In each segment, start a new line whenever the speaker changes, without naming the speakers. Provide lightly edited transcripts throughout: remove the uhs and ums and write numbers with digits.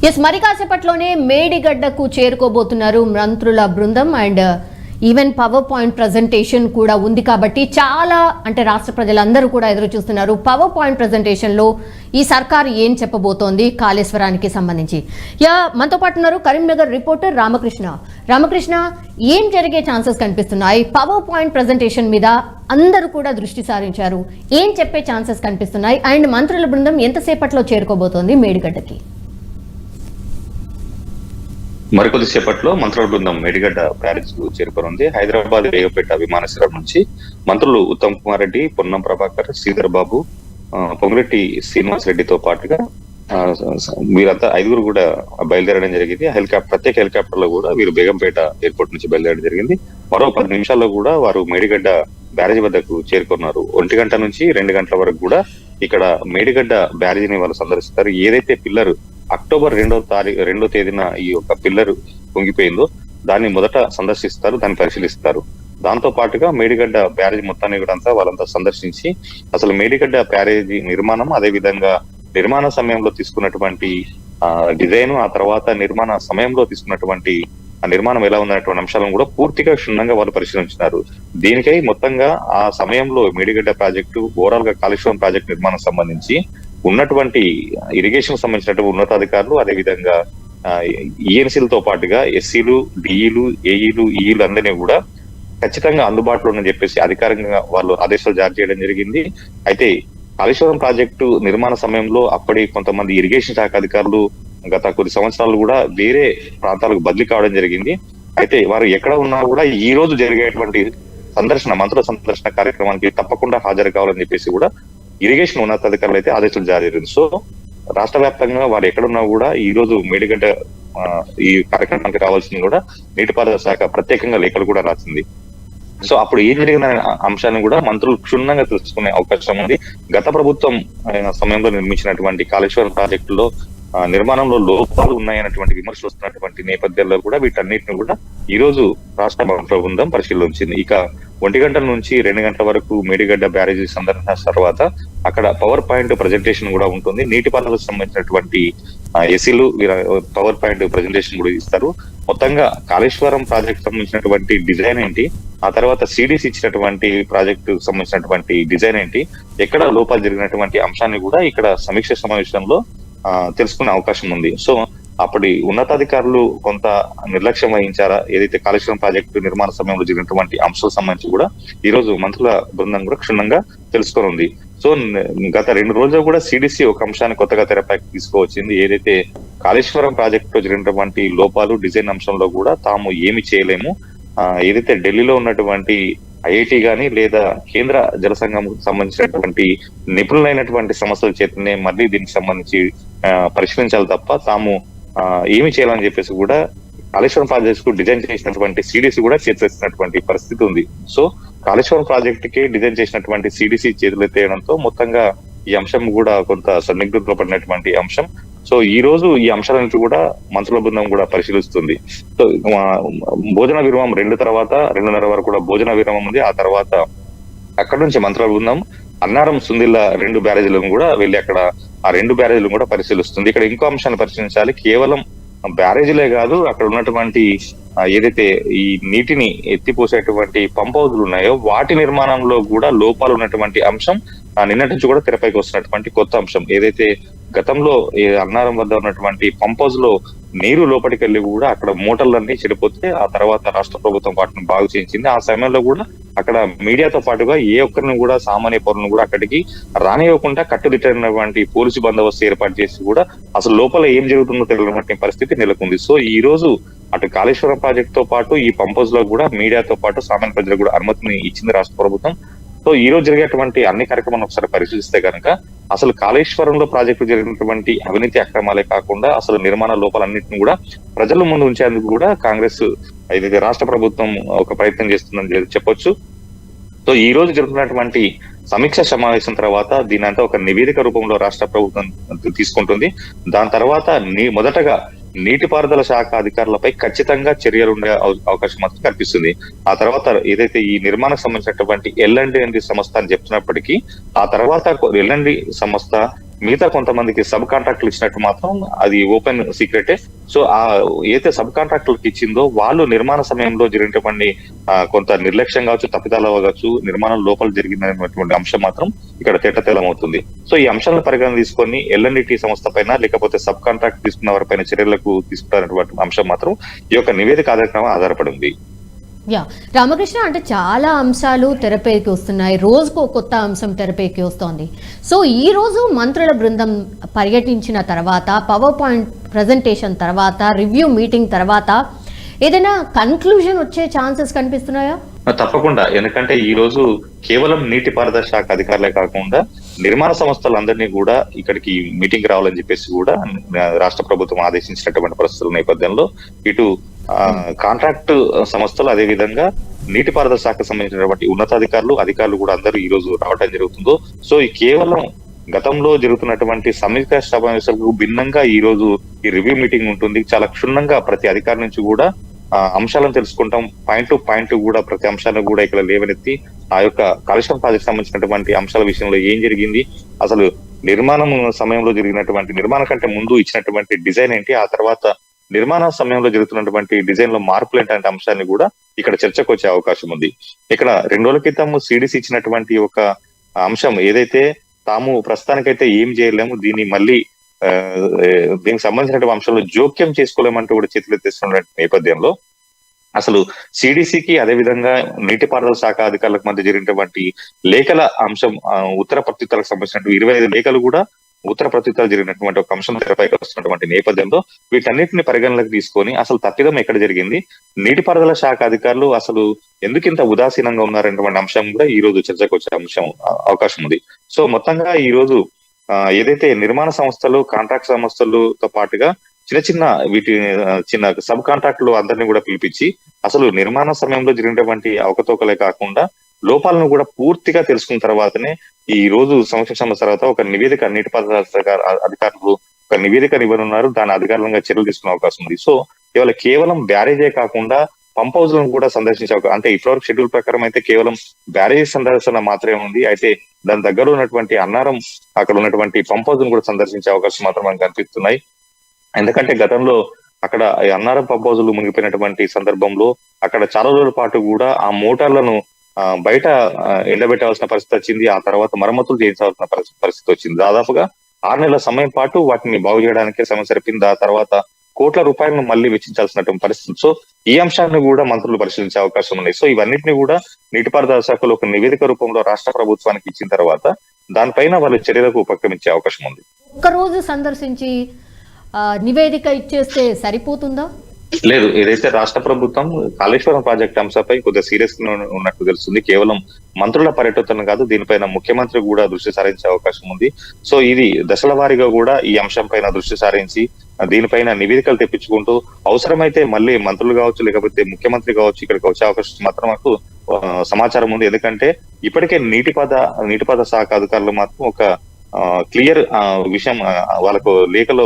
Yes, మరి కాసేపట్లోనే మేడిగడ్డకు చేరుకోబోతున్నారు మంత్రుల బృందం. And even power point presentation కూడా ఉంది కాబట్టి చాలా అంటే రాష్ట్ర ప్రజలందరూ కూడా ఎదురు చూస్తున్నారు. పవర్ పాయింట్ ప్రజెంటేషన్ లో ఈ సర్కార్ ఏం చెప్పబోతోంది కాళేశ్వరానికి సంబంధించి. మనతో పాటు ఉన్నారు కరీంనగర్ రిపోర్టర్ రామకృష్ణ. ఏం జరిగే ఛాన్సెస్ కనిపిస్తున్నాయి? పవర్ పాయింట్ ప్రజెంటేషన్ మీద అందరూ కూడా దృష్టి సారించారు. ఏం చెప్పే ఛాన్సెస్ కనిపిస్తున్నాయి? అండ్ మంత్రుల బృందం ఎంతసేపట్లో చేరుకోబోతోంది మేడిగడ్డకి?
మరికొద్దిసేపట్లో మంత్రుల బృందం మేడిగడ్డ బ్యారేజ్ కు చేరుకోనుంది. హైదరాబాద్ రేవపేట విమానాశ్రయం నుంచి మంత్రులు ఉత్తమ్ కుమార్ రెడ్డి, పొన్నం ప్రభాకర్, శ్రీధర్ బాబు, పొంగురెడ్డి శ్రీనివాస్ రెడ్డితో పాటుగా వీరంతా ఐదుగురు కూడా బయలుదేరడం జరిగింది. ప్రత్యేక హెలికాప్టర్ లో కూడా వీరు బేగంపేట ఎయిర్పోర్ట్ నుంచి బయలుదేరడం జరిగింది. మరో 10 నిమిషాల్లో కూడా వారు మేడిగడ్డ బ్యారేజ్ వద్దకు చేరుకున్నారు. 1 గంట నుంచి 2 గంటల వరకు కూడా ఇక్కడ మేడిగడ్డ బ్యారేజ్ ని వాళ్ళు సందర్శిస్తారు. ఏదైతే పిల్లర్ అక్టోబర్ 2వ తేదీన ఈ యొక్క పిల్లర్ పొంగిపోయిందో దాన్ని మొదట సందర్శిస్తారు, దాన్ని పరిశీలిస్తారు. దాంతో పాటుగా మేడిగడ్డ బ్యారేజ్ మొత్తాన్ని కూడా వాళ్ళంతా సందర్శించి అసలు మేడిగడ్డ బ్యారేజీ నిర్మాణం, అదే విధంగా నిర్మాణ సమయంలో తీసుకున్నటువంటి డిజైన్, ఆ తర్వాత నిర్మాణ సమయంలో తీసుకున్నటువంటి ఆ నిర్మాణం ఎలా ఉందనేటువంటి అంశాలను కూడా పూర్తిగా క్షుణ్ణంగా వాళ్ళు పరిశీలించినారు. దీనికై మొత్తంగా ఆ సమయంలో మేడిగడ్డ ప్రాజెక్టు ఓవరాల్ గా కాళేశ్వరం ప్రాజెక్టు నిర్మాణం సంబంధించి ఉన్నటువంటి ఇరిగేషన్ సంబంధించినటువంటి ఉన్నతాధికారులు, అదేవిధంగా ఈఎన్సీలతో పాటుగా ఎస్సీలు, డిఈలు, ఏఈలు, ఈఈలు అందరినీ కూడా ఖచ్చితంగా అందుబాటులో అని చెప్పేసి అధికారికంగా వాళ్ళు ఆదేశాలు జారీ చేయడం జరిగింది. అయితే కాళేశ్వరం ప్రాజెక్టు నిర్మాణ సమయంలో అప్పటి కొంతమంది ఇరిగేషన్ శాఖ అధికారులు గత కొద్ది సంవత్సరాలు కూడా వేరే ప్రాంతాలకు బదిలీ కావడం జరిగింది. అయితే వారు ఎక్కడ ఉన్నా కూడా ఈ రోజు జరిగేటువంటి మంత్రుల సందర్శన కార్యక్రమానికి తప్పకుండా హాజరు కావాలని చెప్పేసి కూడా ఇరిగేషన్ ఉన్నతాధికారులు అయితే ఆదేశాలు జారీ చేసింది. సో రాష్ట్ర వ్యాప్తంగా వారు ఎక్కడున్నా కూడా ఈ రోజు మేడిగడ్డ ఈ కార్యక్రమానికి రావాల్సింది కూడా నీటిపారుదల శాఖ ప్రత్యేకంగా లేఖలు కూడా రాసింది. సో అప్పుడు ఏం జరిగిన అంశాన్ని కూడా మంత్రులు క్షుణ్ణంగా తెలుసుకునే అవకాశం ఉంది. గత ప్రభుత్వం సమయంలో నిర్మించినటువంటి కాళేశ్వరం ప్రాజెక్టులో నిర్మాణంలో లోపాలు ఉన్నాయన్నటువంటి విమర్శలు వస్తున్నటువంటి నేపథ్యంలో కూడా వీటన్నిటిని కూడా ఈ రోజు రాష్ట్ర మంత్రుల బృందం పరిశీలించింది. ఇక 1 గంటల నుంచి 2 గంటల వరకు మేడిగడ్డ బ్యారేజీ సందర్శన తర్వాత అక్కడ పవర్ పాయింట్ ప్రజెంటేషన్ కూడా ఉంటుంది. నీటిపారుదలకు సంబంధించినటువంటి ఎస్సీలు పవర్ పాయింట్ ప్రజెంటేషన్ కూడా ఇస్తారు. మొత్తంగా కాళేశ్వరం ప్రాజెక్ట్ సంబంధించినటువంటి డిజైన్ ఏంటి, ఆ తర్వాత సిడిసి ఇచ్చినటువంటి ప్రాజెక్టు సంబంధించినటువంటి డిజైన్ ఏంటి, ఎక్కడ లోపాలు జరిగినటువంటి అంశాన్ని కూడా ఇక్కడ సమీక్ష సమావేశంలో తెలుసుకునే అవకాశం ఉంది. సో అప్పటి ఉన్నతాధికారులు కొంత నిర్లక్ష్యం వహించారా, ఏదైతే కాళేశ్వరం ప్రాజెక్టు నిర్మాణ సమయంలో జరిగినటువంటి అంశాలకు సంబంధించి కూడా ఈ రోజు మంత్రుల బృందం కూడా క్షుణ్ణంగా తెలుసుకొని ఉంది. సో గత 2 రోజులు కూడా సిడిసి ఒక అంశాన్ని కొత్తగా తెరపైకి తీసుకువచ్చింది. ఏదైతే కాళేశ్వరం ప్రాజెక్టులో జరిగినటువంటి లోపాలు డిజైన్ అంశంలో కూడా తాము ఏమి చేయలేము, ఏదైతే ఢిల్లీలో ఉన్నటువంటి ఐఐటి గాని లేదా కేంద్ర జల సంఘం సంబంధించినటువంటి నిపుణులైనటువంటి సంస్థల చేతనే మళ్ళీ దీనికి సంబంధించి పరిశీలించాలి తప్ప తాము ఏమి చేయాలని చెప్పేసి కూడా కాళేశ్వరం ప్రాజెక్ట్ కు డిజైన్ చేసినటువంటి సిడిసి కూడా చేతులెత్తినటువంటి పరిస్థితి ఉంది. సో కాళేశ్వరం ప్రాజెక్ట్ కి డిజైన్ చేసినటువంటి సిడిసి చేతులెత్తేయడంతో మొత్తంగా ఈ అంశం కూడా కొంత సందిగ్ధతలో పడినటువంటి అంశం. సో ఈ రోజు ఈ అంశాలను కూడా మంత్రుల బృందం కూడా పరిశీలిస్తుంది. సో భోజన విరామం 2 తర్వాత 2:30 వరకు కూడా భోజన విరామం ఉంది. ఆ తర్వాత అక్కడ నుంచి మంత్రుల బృందం అన్నారం, సుందిల్ల 2 బ్యారేజీలను కూడా వెళ్ళి అక్కడ ఆ 2 బ్యారేజీలను కూడా పరిశీలిస్తుంది. ఇక్కడ ఇంకో అంశాన్ని పరిశీలించాలి. కేవలం బ్యారేజీలే కాదు, అక్కడ ఉన్నటువంటి ఏదైతే ఈ నీటిని ఎత్తిపోసేటువంటి పంప్ హౌజులు ఉన్నాయో వాటి నిర్మాణంలో కూడా లోపాలు ఉన్నటువంటి అంశం నిన్నటి నుంచి కూడా తెరపైకి వస్తున్నటువంటి కొత్త అంశం. ఏదైతే గతంలో అన్నారం వద్ద ఉన్నటువంటి పంప్ హౌస్ లో నీరు లోపలికి వెళ్ళి కూడా అక్కడ మోటార్లన్నీ చెడిపోతే ఆ తర్వాత రాష్ట్ర ప్రభుత్వం వాటిని బాగు చేయించింది. ఆ సమయంలో కూడా అక్కడ మీడియాతో పాటుగా ఏ ఒక్కరిని కూడా సామాన్య పౌరులను కూడా అక్కడికి రానివ్వకుండా కట్టుదిట్టమైనటువంటి పోలీసు బందోబస్తు ఏర్పాటు చేసి కూడా అసలు లోపల ఏం జరుగుతుందో తెలియనటువంటి పరిస్థితి నెలకొంది. సో ఈ రోజు అటు కాళేశ్వరం ప్రాజెక్ట్ తో పాటు ఈ పంప్ హౌస్ లో కూడా మీడియాతో పాటు సామాన్య ప్రజలకు కూడా అనుమతిని ఇచ్చింది రాష్ట్ర ప్రభుత్వం. సో ఈ రోజు జరిగేటువంటి అన్ని కార్యక్రమాలను ఒకసారి పరిశీలిస్తే కనుక అసలు కాళేశ్వరంలో ప్రాజెక్టు జరిగినటువంటి అవినీతి అక్రమాలే కాకుండా అసలు నిర్మాణ లోపాలన్నింటినీ కూడా ప్రజల ముందు ఉంచేందుకు కూడా కాంగ్రెస్ ఏదైతే రాష్ట్ర ప్రభుత్వం ఒక ప్రయత్నం చేస్తుందని చెప్పొచ్చు. సో ఈ రోజు జరుగుతున్నటువంటి సమీక్ష సమావేశం తర్వాత దీని అంతా ఒక నివేదిక రూపంలో రాష్ట్ర ప్రభుత్వం తీసుకుంటుంది. దాని తర్వాత మొదటగా నీటిపారుదల శాఖ అధికారులపై ఖచ్చితంగా చర్యలు ఉండే అవకాశం మాత్రం కనిపిస్తుంది. ఆ తర్వాత ఏదైతే ఈ నిర్మాణం సంబంధించినటువంటి ఎల్ఎండి సంస్థ అని చెప్తున్నప్పటికీ ఆ తర్వాత ఎల్ఎండి సంస్థ మిగతా కొంతమందికి సబ్ కాంట్రాక్టులు ఇచ్చినట్టు మాత్రం అది ఓపెన్ సీక్రెటే. సో ఆ ఏదైతే సబ్ కాంట్రాక్టులకు ఇచ్చిందో వాళ్ళు నిర్మాణ సమయంలో జరిగినటువంటి కొంత నిర్లక్ష్యం కావచ్చు, తప్పిదాలు కావచ్చు, నిర్మాణం లోపల జరిగినటువంటి అంశం మాత్రం ఇక్కడ తేటతెల్లమవుతుంది. సో ఈ అంశాలను పరిగణన తీసుకొని ఎల్ఎన్డిటి సంస్థ పైన లేకపోతే సబ్ కాంట్రాక్ట్ తీసుకున్న వారిపైన చర్యలకు తీసుకుంటున్నటువంటి అంశం మాత్రం ఈ యొక్క నివేదిక ఆధారపడి ఉంది.
యా రామకృష్ణ, అంటే చాలా అంశాలు తెరపైకి వస్తున్నాయి, రోజుకు ఒక కొత్త అంశం తెరపైకి వస్తోంది. సో ఈ రోజు మంత్రుల బృందం పర్యటించిన తర్వాత, పవర్ పాయింట్ ప్రజెంటేషన్ తర్వాత, రివ్యూ మీటింగ్ తర్వాత ఏదైనా కన్క్లూజన్ వచ్చే ఛాన్సెస్ కనిపిస్తున్నాయా?
తప్పకుండా. ఎందుకంటే ఈ రోజు కేవలం నీటిపారుదల శాఖ అధికారులే కాకుండా నిర్మాణ సంస్థలందరినీ కూడా ఇక్కడికి మీటింగ్ రావాలని చెప్పేసి కూడా రాష్ట్ర ప్రభుత్వం ఆదేశించినటువంటి పరిస్థితుల నేపథ్యంలో ఇటు కాంట్రాక్ట్ సంస్థలు, అదే విధంగా నీటిపారుదల శాఖకు సంబంధించినటువంటి అధికారులు కూడా అందరూ ఈ రోజు రావడం జరుగుతుందో. సో ఈ కేవలం గతంలో జరుగుతున్నటువంటి సమీక్ష సమావేశాలకు భిన్నంగా ఈ రోజు ఈ రివ్యూ మీటింగ్ ఉంటుంది. చాలా క్షుణ్ణంగా ప్రతి అధికారి నుంచి కూడా అంశాలను తెలుసుకుంటాం. పాయింట్ టు పాయింట్ కూడా ప్రతి అంశాలను కూడా ఇక్కడ లేవనెత్తి ఆ యొక్క కాళేశ్వరం ప్రాజెక్ట్ సంబంధించినటువంటి అంశాల విషయంలో ఏం జరిగింది, అసలు నిర్మాణం సమయంలో జరిగినటువంటి నిర్మాణం కంటే ముందు ఇచ్చినటువంటి డిజైన్ ఏంటి, ఆ తర్వాత నిర్మాణ సమయంలో జరుగుతున్నటువంటి డిజైన్ లో మార్పులు ఏంటంటే అంశాన్ని కూడా ఇక్కడ చర్చకు వచ్చే అవకాశం ఉంది. ఇక్కడ 2 రోజుల క్రితం సిడిసి ఇచ్చినటువంటి ఒక అంశం ఏదైతే తాము ప్రస్తుతానికైతే ఏం చేయలేము, దీన్ని మళ్ళీ దీనికి సంబంధించినటువంటి అంశాల్లో జోక్యం చేసుకోలేమంటూ కూడా చేతులెత్తేస్తున్న నేపథ్యంలో అసలు సిడిసికి అదే విధంగా నీటిపారుదల శాఖ అధికారులకు మధ్య జరిగినటువంటి లేఖల అంశం, ఉత్తర ప్రత్యుత్తరాలకు సంబంధించినటువంటి 25 లేఖలు కూడా ఉత్తర ప్రత్యుత్తరాలు జరిగినటువంటి ఒక అంశం తెరపైకి వస్తున్నటువంటి నేపథ్యంలో వీటన్నిటిని పరిగణలోకి తీసుకొని అసలు తప్పిదం ఎక్కడ జరిగింది, నీటిపారుదల శాఖ అధికారులు అసలు ఎందుకు ఇంత ఉదాసీనంగా ఉన్నారనేటువంటి అంశం కూడా ఈ రోజు చర్చకు వచ్చే అవకాశం ఉంది. సో మొత్తంగా ఈ రోజు ఏదైతే నిర్మాణ సంస్థలు, కాంట్రాక్ట్ సంస్థలతో పాటుగా చిన్న సబ్ కాంట్రాక్టులు అందరినీ కూడా పిలిపించి అసలు నిర్మాణ సమయంలో జరిగినటువంటి అవకతవకలే కాకుండా లోపాలను కూడా పూర్తిగా తెలుసుకున్న తర్వాతనే ఈ రోజు సంవత్సరం తర్వాత ఒక నివేదిక నీటిపారుదల అధికారులు ఒక నివేదిక ఇవ్వనున్నారు. దాని అధికారులంగా చర్యలు తీసుకునే అవకాశం ఉంది. సో ఇవాళ కేవలం బ్యారేజే కాకుండా పంప్ హౌస్ లను కూడా సందర్శించే అంటే ఇప్పటివరకు షెడ్యూల్ ప్రకారం అయితే కేవలం బ్యారేజ్ సందర్శన మాత్రమే ఉంది. అయితే దాని దగ్గర ఉన్నటువంటి అన్నారం, అక్కడ ఉన్నటువంటి పంప్ హౌస్ ను కూడా సందర్శించే అవకాశం మాత్రం మనకు కనిపిస్తున్నాయి. ఎందుకంటే గతంలో అక్కడ అన్నారం పంప్ హౌజులు మునిగిపోయినటువంటి సందర్భంలో అక్కడ చాలా రోజుల పాటు కూడా ఆ మోటార్లను బయట ఎండబెట్టాల్సిన పరిస్థితి వచ్చింది. ఆ తర్వాత మరమ్మతులు చేయించాల్సిన పరిస్థితి వచ్చింది. దాదాపుగా 6 నెలల సమయం పాటు వాటిని బాగు చేయడానికే సమయం సరిపోయింది. ఆ తర్వాత కోట్ల రూపాయలను మళ్ళీ వెచ్చించాల్సినటువంటి పరిస్థితి. సో ఈ అంశాన్ని కూడా మంత్రులు పరిశీలించే అవకాశం ఉన్నాయి. సో ఇవన్నింటినీ కూడా నీటిపారుదల శాఖలో ఒక నివేదిక రూపంలో రాష్ట్ర ప్రభుత్వానికి ఇచ్చిన తర్వాత దానిపైన వాళ్ళు చర్యలకు ఉపక్రమించే అవకాశం ఉంది.
ఒక్కరోజు సందర్శించి నివేదిక ఇచ్చేస్తే సరిపోతుందా?
లేదు, ఏదైతే రాష్ట్ర ప్రభుత్వం కాళేశ్వరం ప్రాజెక్ట్ అంశంపై కొద్దిగా సీరియస్ గా ఉన్నట్టు తెలుస్తుంది. కేవలం మంత్రుల పర్యటన కాదు, దీనిపైన ముఖ్యమంత్రి కూడా దృష్టి సారించే అవకాశం ఉంది. సో ఇది దశల వారీగా కూడా ఈ అంశం పైన దృష్టి సారించి దీనిపైన నివేదికలు తెప్పించుకుంటూ అవసరమైతే మళ్ళీ మంత్రులు కావచ్చు లేకపోతే ముఖ్యమంత్రి కావచ్చు ఇక్కడికి వచ్చే అవకాశం మాత్రం మాకు సమాచారం ఉంది. ఎందుకంటే ఇప్పటికే నీటిపారుదల శాఖ అధికారులు మాత్రం ఒక క్లియర్ విషయం వాళ్ళకు లేఖలో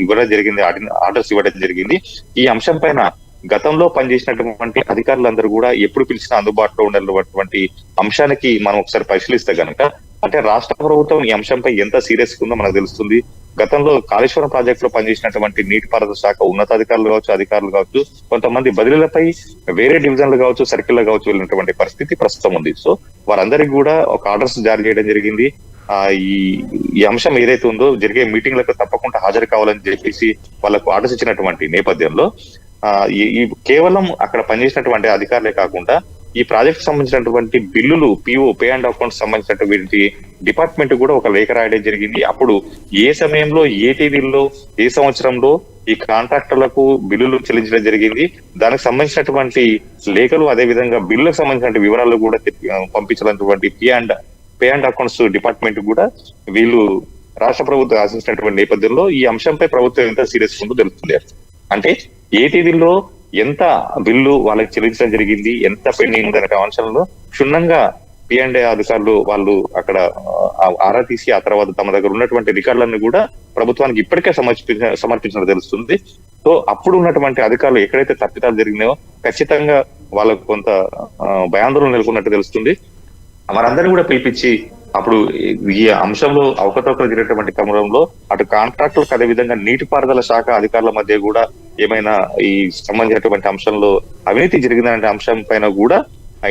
ఇవ్వడం జరిగింది, ఆర్డర్స్ ఇవ్వడం జరిగింది. ఈ అంశం పైన గతంలో పనిచేసినటువంటి అధికారులందరూ కూడా ఎప్పుడు పిలిచినా అందుబాటులో ఉన్నటువంటి అంశానికి మనం ఒకసారి పరిశీలిస్తే గనక అంటే రాష్ట్ర ప్రభుత్వం ఈ అంశంపై ఎంత సీరియస్ ఉందో మనకు తెలుస్తుంది. గతంలో కాళేశ్వరం ప్రాజెక్ట్ లో పనిచేసినటువంటి నీటిపారుదల శాఖ అధికారులు కావచ్చు కొంతమంది బదిలీలపై వేరే డివిజన్లు కావచ్చు, సర్కిల్ కావచ్చు వెళ్ళినటువంటి పరిస్థితి ప్రస్తుతం ఉంది. సో వారందరికీ కూడా ఒక ఆర్డర్స్ జారీ చేయడం జరిగింది. ఈ అంశం ఏదైతే ఉందో జరిగే మీటింగ్లకు తప్పకుండా హాజరు కావాలని చెప్పేసి వాళ్ళకు ఆర్డర్స్ ఇచ్చినటువంటి నేపథ్యంలో ఈ కేవలం అక్కడ పనిచేసినటువంటి అధికారులే కాకుండా ఈ ప్రాజెక్ట్ సంబంధించినటువంటి బిల్లులు పే అండ్ అకౌంట్స్ సంబంధించినటువంటి డిపార్ట్మెంట్ కూడా ఒక లేఖ రాయడం జరిగింది. అప్పుడు ఏ సమయంలో ఏ తేదీల్లో ఏ సంవత్సరంలో ఈ కాంట్రాక్టర్లకు బిల్లులు చెల్లించడం జరిగింది, దానికి సంబంధించినటువంటి లేఖలు అదే విధంగా బిల్లులకు సంబంధించిన వివరాలు కూడా పంపించినటువంటి పే అండ్ అకౌంట్స్ డిపార్ట్మెంట్ కూడా వీళ్ళు రాష్ట్ర ప్రభుత్వం ఆశించినటువంటి నేపథ్యంలో ఈ అంశంపై ప్రభుత్వం ఎంత సీరియస్ ఉందో తెలుస్తుంది. అంటే ఏ తేదీల్లో ఎంత బిల్లు వాళ్ళకి చెల్లించడం జరిగింది, ఎంత పెండింగ్ ఉందనే అంశాలను క్షుణ్ణంగా P&A అధికారులు వాళ్ళు అక్కడ ఆరా తీసి ఆ తర్వాత తమ దగ్గర ఉన్నటువంటి రికార్డులన్నీ కూడా ప్రభుత్వానికి ఇప్పటికే సమర్పించడం తెలుస్తుంది. సో అప్పుడు ఉన్నటువంటి అధికారులు ఎక్కడైతే తప్పిదాలు జరిగినాయో ఖచ్చితంగా వాళ్ళకు కొంత భయాందోళన నెలకొన్నట్టు తెలుస్తుంది. వారందరినీ కూడా పిలిపించి అప్పుడు ఈ అంశంలో అవకతవకలు జరిగినటువంటి క్రమంలో అటు కాంట్రాక్టులకు అదే విధంగా నీటిపారుదల శాఖ అధికారుల మధ్య కూడా ఏమైనా ఈ సంబంధించినటువంటి అంశంలో అవినీతి జరిగిందనే అంశం పైన కూడా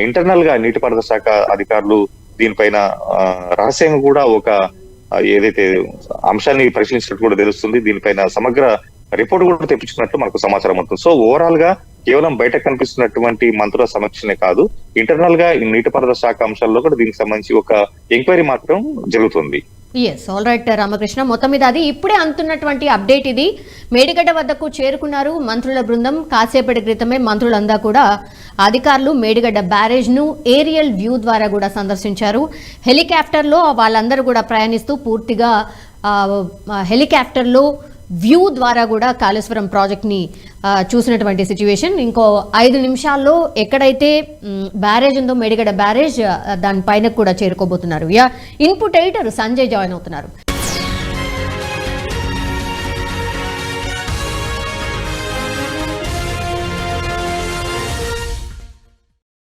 ఇంటర్నల్ గా నీటిపారుదల శాఖ అధికారులు దీనిపైన రహస్యంగా కూడా ఒక ఏదైతే అంశాన్ని పరిశీలించినట్టు కూడా తెలుస్తుంది. దీనిపైన సమగ్ర రిపోర్ట్ కూడా తెప్పించుకున్నట్లు మనకు సమాచారం అవుతుంది. సో ఓవరాల్ గా కేవలం బయట కనిపిస్తున్నటువంటి మంత్రుల సమీక్షనే కాదు, ఇంటర్నల్ గా ఈ నీటిపారుదల శాఖ అంశాల్లో కూడా దీనికి సంబంధించి ఒక ఎంక్వైరీ మాత్రం జరుగుతుంది.
ఎస్, ఆల్ రైట్ రామకృష్ణ, మొత్తం మీద అది ఇప్పుడే అందుతున్నటువంటి అప్డేట్ ఇది. మేడిగడ్డ వద్దకు చేరుకున్నారు మంత్రుల బృందం. కాసేపటి క్రితమే మంత్రులంతా కూడా అధికారులు మేడిగడ్డ బ్యారేజ్ ను ఏరియల్ వ్యూ ద్వారా కూడా సందర్శించారు. హెలికాప్టర్లో వాళ్ళందరూ కూడా ప్రయాణిస్తూ పూర్తిగా హెలికాప్టర్లో వ్యూ ద్వారా కూడా కాళేశ్వరం ప్రాజెక్ట్ని చూసినటువంటి సిచ్యువేషన్. ఇంకో 5 నిమిషాల్లో ఎక్కడైతే బ్యారేజ్ ఉందో మేడిగడ్డ బ్యారేజ్ దానిపైన కూడా చేరుకోబోతున్నారు. ఇన్పుట్ ఎడిటర్ సంజయ్ జాయిన్ అవుతున్నారు.